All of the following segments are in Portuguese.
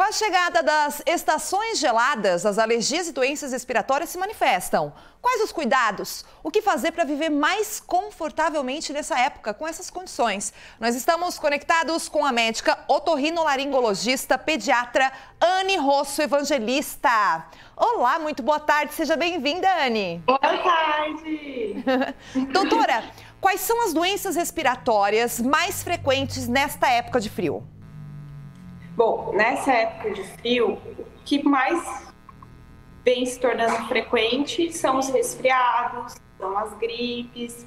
a chegada das estações geladas, as alergias e doenças respiratórias se manifestam. Quais os cuidados? O que fazer para viver mais confortavelmente nessa época, com essas condições? Nós estamos conectados com a médica otorrinolaringologista pediatra Anne Rosso Evangelista. Olá, muito boa tarde, seja bem-vinda, Anne. Boa tarde. Doutora, quais são as doenças respiratórias mais frequentes nesta época de frio? Bom, nessa época de frio, o que mais vem se tornando frequente são os resfriados, são as gripes,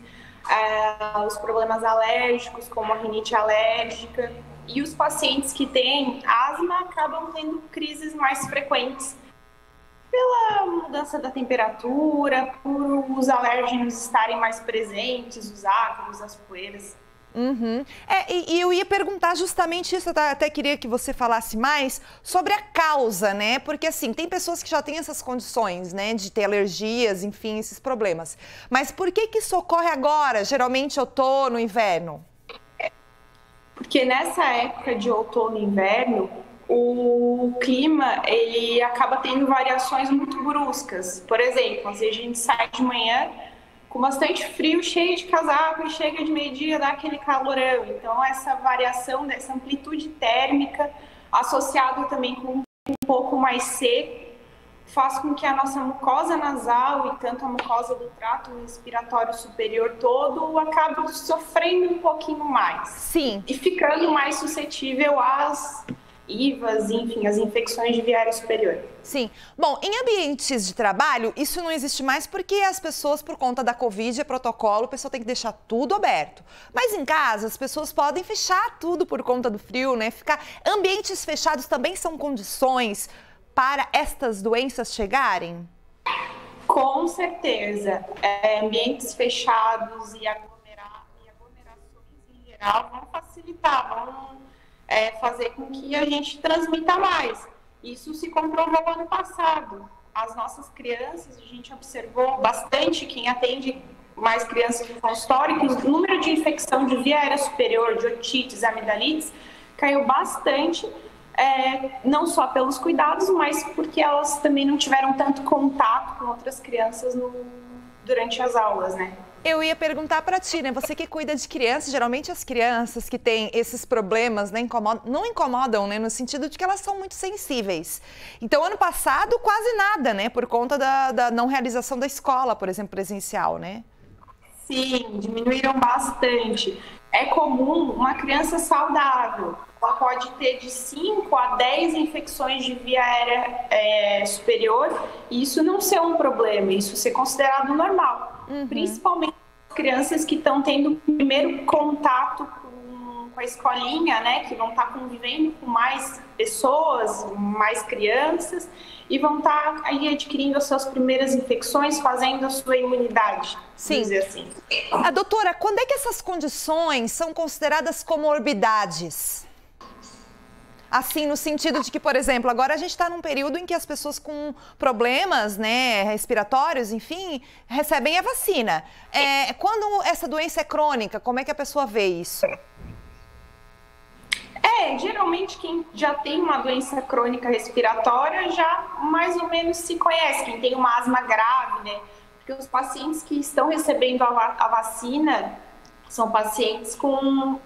os problemas alérgicos, como a rinite alérgica, e os pacientes que têm asma acabam tendo crises mais frequentes pela mudança da temperatura, por os alérgenos estarem mais presentes, os ácaros, as poeiras. E eu ia perguntar justamente isso, eu até queria que você falasse mais sobre a causa, né? Porque assim, tem pessoas que já têm essas condições, né? De ter alergias, enfim, esses problemas. Mas por que isso ocorre agora, geralmente outono, inverno? Porque nessa época de outono e inverno, o clima ele acaba tendo variações muito bruscas. Por exemplo, às vezes a gente sai de manhã com bastante frio, cheio de casaco, e chega de meio-dia, dá aquele calorão. Então, essa variação dessa amplitude térmica, associado também com um pouco mais seco, faz com que a nossa mucosa nasal e tanto a mucosa do trato respiratório superior todo acabe sofrendo um pouquinho mais. Sim. E ficando mais suscetível às IVAs, enfim, as infecções de via aérea superior. Sim. Bom, em ambientes de trabalho, isso não existe mais porque as pessoas, por conta da Covid, é protocolo, a pessoa tem que deixar tudo aberto. Mas em casa, as pessoas podem fechar tudo por conta do frio, né? Ambientes fechados também são condições para estas doenças chegarem? Com certeza. Ambientes fechados e aglomerações em geral vão facilitar, vão fazer com que a gente transmita mais. Isso se comprovou ano passado. As nossas crianças, a gente observou bastante, quem atende mais crianças no consultório, que o número de infecção de via aérea superior, de otites, amidalites, caiu bastante, não só pelos cuidados, mas porque elas também não tiveram tanto contato com outras crianças durante as aulas, né? Eu ia perguntar para ti, né? Você que cuida de crianças, geralmente as crianças que têm esses problemas, né, não incomodam, né? No sentido de que elas são muito sensíveis. Então, ano passado, quase nada, né? Por conta da não realização da escola, por exemplo, presencial, né? Sim, diminuíram bastante. É comum uma criança saudável, ela pode ter de 5 a 10 infecções de via aérea superior, e isso não ser um problema, isso ser considerado normal. Principalmente as crianças que estão tendo o primeiro contato com a escolinha, né, que vão estar convivendo com mais pessoas, mais crianças, e vão estar aí adquirindo as suas primeiras infecções, fazendo a sua imunidade. Sim. Dizer assim. A doutora, quando é que essas condições são consideradas comorbidades? Assim, no sentido de que, por exemplo, agora a gente está num período em que as pessoas com problemas, né, respiratórios, enfim, recebem a vacina. Quando essa doença é crônica, como é que a pessoa vê isso? Geralmente quem já tem uma doença crônica respiratória já mais ou menos se conhece, quem tem uma asma grave, né? Porque os pacientes que estão recebendo a vacina são pacientes com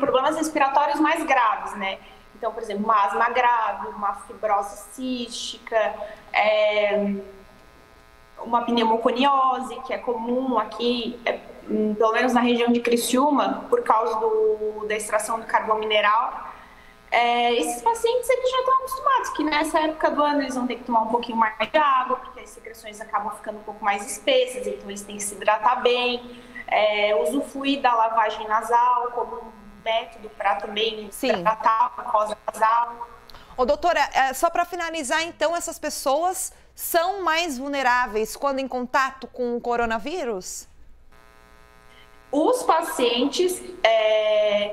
problemas respiratórios mais graves, né? Então, por exemplo, uma asma grave, uma fibrose cística, uma pneumoconiose, que é comum aqui, pelo menos na região de Criciúma, por causa da extração do carvão mineral. Esses pacientes eles já estão acostumados que nessa época do ano eles vão ter que tomar um pouquinho mais de água, porque as secreções acabam ficando um pouco mais espessas, então eles têm que se hidratar bem, usufruir da lavagem nasal como um método para também tratar a mucosa nasal. Ô, doutora, só para finalizar, então, essas pessoas são mais vulneráveis quando em contato com o coronavírus? Os pacientes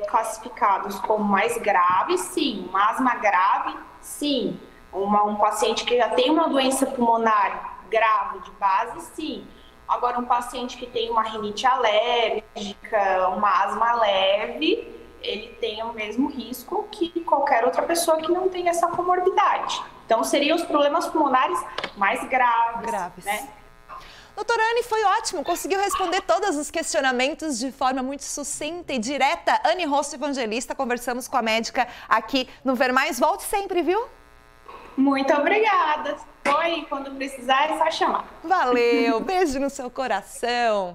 classificados como mais graves, sim. Uma asma grave, sim. Um paciente que já tem uma doença pulmonar grave de base, sim. Agora, um paciente que tem uma rinite alérgica, uma asma leve, ele tem o mesmo risco que qualquer outra pessoa que não tem essa comorbidade. Então, seriam os problemas pulmonares mais graves. Né? Doutora Anne, foi ótimo, conseguiu responder todos os questionamentos de forma muito sucinta e direta. Anne Rosso Evangelista, conversamos com a médica aqui no Ver Mais. Volte sempre, viu? Muito obrigada. Quando precisar, é só chamar. Valeu, beijo no seu coração.